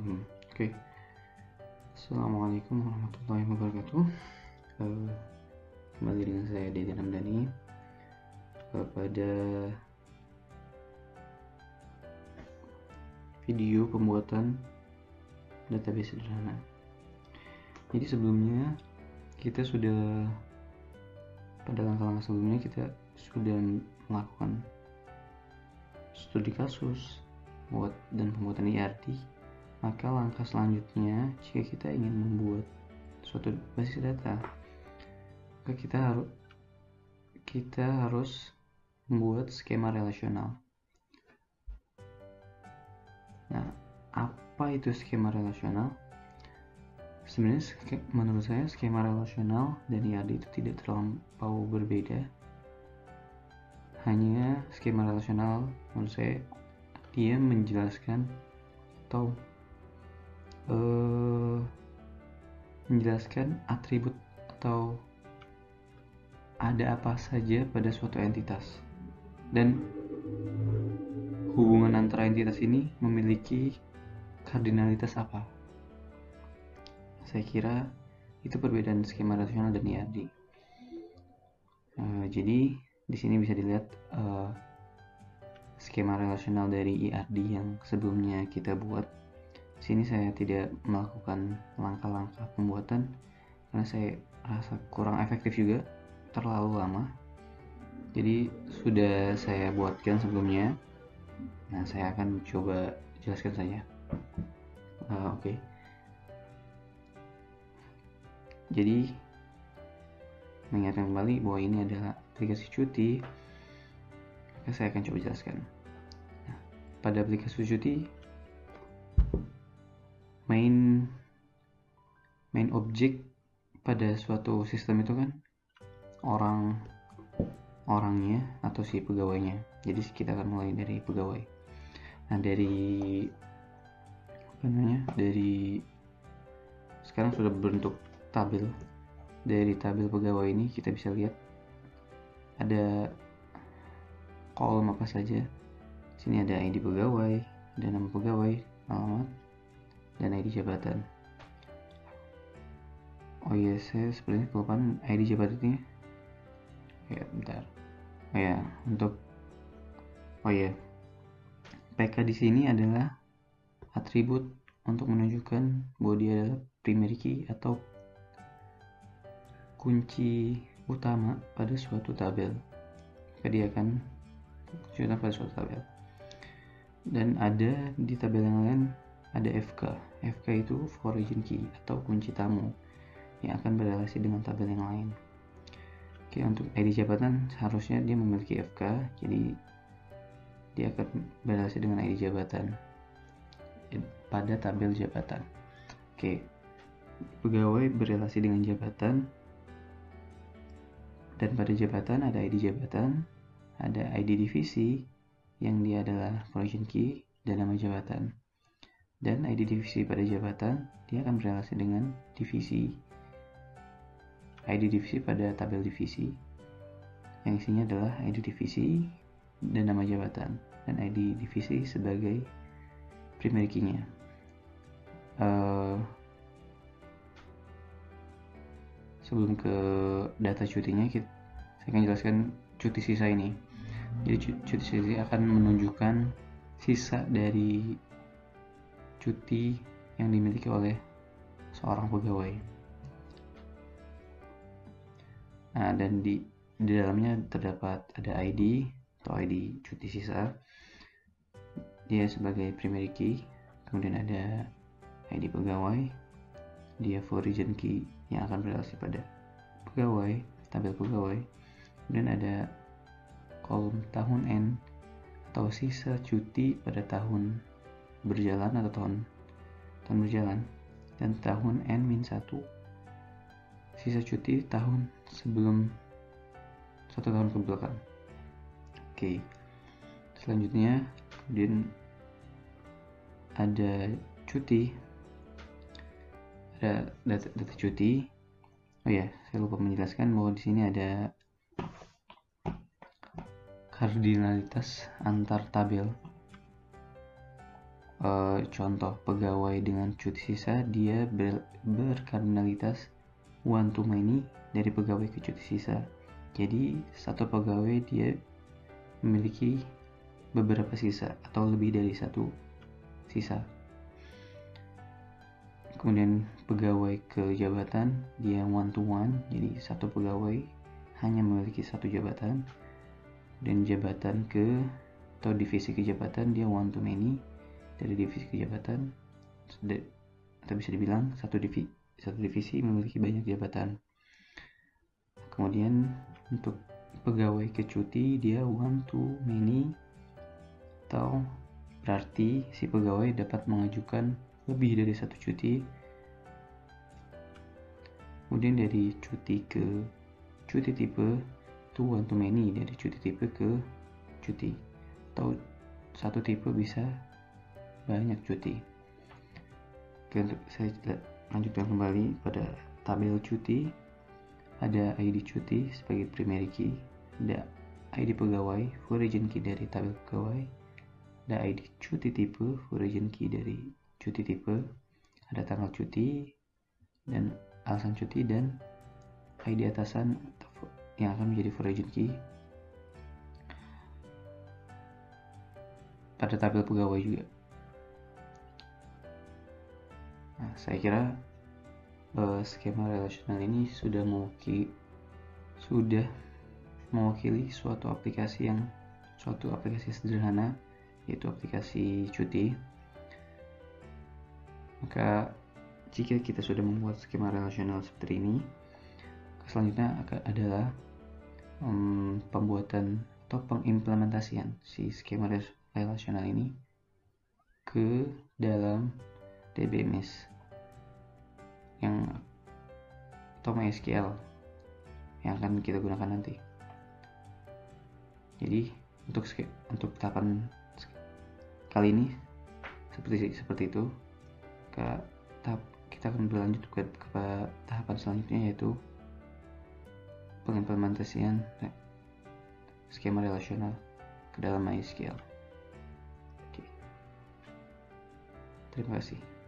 Oke. Assalamualaikum warahmatullahi wabarakatuh. Kembali dengan saya Dede Ramdhani pada video pembuatan database sederhana. Jadi sebelumnya kita sudah pada langkah-langkah sebelumnya kita sudah melakukan studi kasus dan pembuatan IRD. Maka langkah selanjutnya, jika kita ingin membuat suatu basis data, maka kita harus membuat skema relasional. Nah, apa itu skema relasional? Sebenarnya menurut saya skema relasional dan IRD itu tidak terlampau berbeda. Hanya skema relasional menurut saya dia menjelaskan atau menjelaskan atribut atau ada apa saja pada suatu entitas dan hubungan antara entitas ini memiliki kardinalitas apa. Saya kira itu perbedaan skema relasional dan IRD. Jadi di sini bisa dilihat skema relasional dari IRD yang sebelumnya kita buat. Di sini saya tidak melakukan langkah-langkah pembuatan karena saya rasa kurang efektif juga, terlalu lama. Jadi sudah saya buatkan sebelumnya. Nah, saya akan coba jelaskan saja. Oke. Jadi mengingatkan kembali bahwa ini adalah aplikasi cuti. Maka saya akan coba jelaskan. Nah, pada aplikasi cuti main objek pada suatu sistem itu kan orangnya atau si pegawainya. Jadi kita akan mulai dari pegawai. Nah, dari sekarang sudah berbentuk tabel. Dari tabel pegawai ini kita bisa lihat ada kolom apa saja. Sini ada ID pegawai, ada nama pegawai, alamat, dan ID jabatan. Oh iya, saya sebenarnya kelupaan ID jabatannya. Ya, bentar. PK di sini adalah atribut untuk menunjukkan bahwa dia adalah primary key atau kunci utama pada suatu tabel. Maka dia akan kunci utama pada suatu tabel. Dan ada di tabel yang lain ada FK. FK itu origin key atau kunci tamu yang akan berrelasi dengan tabel yang lain. Oke, untuk ID jabatan seharusnya dia memiliki FK, jadi dia akan berrelasi dengan ID jabatan pada tabel jabatan. Oke, pegawai berrelasi dengan jabatan, dan pada jabatan ada ID jabatan, ada ID divisi yang dia adalah origin key dan nama jabatan. Dan ID divisi pada jabatan dia akan berrelasi dengan divisi. ID divisi pada tabel divisi yang isinya adalah ID divisi dan nama jabatan, dan ID divisi sebagai primary key-nya. Sebelum ke data cutinya, saya akan jelaskan cuti sisa ini. Jadi cuti sisa akan menunjukkan sisa dari cuti yang dimiliki oleh seorang pegawai. Nah, dan di dalamnya terdapat ada ID atau ID cuti sisa, dia sebagai primary key. Kemudian ada ID pegawai, dia origin key yang akan berrelasi pada pegawai, tabel pegawai. Kemudian ada kolom tahun N atau sisa cuti pada tahun berjalan atau tahun berjalan, dan tahun N-1 sisa cuti tahun sebelum 1 tahun ke belakang. Oke. Selanjutnya kemudian ada cuti, ada data cuti. Oh ya, saya lupa menjelaskan bahwa di sini ada kardinalitas antar tabel. contoh pegawai dengan cuti sisa, dia berkardinalitas one to many dari pegawai ke cuti sisa. Jadi satu pegawai dia memiliki beberapa sisa atau lebih dari satu sisa. Kemudian pegawai ke jabatan dia one to one, jadi satu pegawai hanya memiliki satu jabatan. Dan jabatan ke atau divisi ke jabatan dia one to many, dari divisi ke jabatan, atau bisa dibilang satu divisi memiliki banyak jabatan. Kemudian untuk pegawai ke cuti dia one to many, atau berarti si pegawai dapat mengajukan lebih dari satu cuti. Kemudian dari cuti ke cuti tipe itu one to many, dari cuti tipe ke cuti, atau satu tipe bisa banyak cuti. Oke, untuk saya lanjutkan kembali pada tabel cuti. Ada ID cuti sebagai primary key, ada ID pegawai full region key dari tabel pegawai, ada ID cuti tipe full region key dari cuti tipe, ada tanggal cuti dan alasan cuti, dan ID atasan yang akan menjadi full region key pada tabel pegawai juga. Nah, saya kira skema relasional ini sudah mewakili suatu aplikasi sederhana, yaitu aplikasi cuti. Maka jika kita sudah membuat skema relasional seperti ini, selanjutnya adalah pembuatan atau pengimplementasian si skema relasional ini ke dalam DBMS atau MySQL yang akan kita gunakan nanti. Jadi untuk tahapan kali ini seperti itu. Kita akan berlanjut ke tahapan selanjutnya, yaitu pengimplementasian skema relasional ke dalam MySQL. Oke. Terima kasih.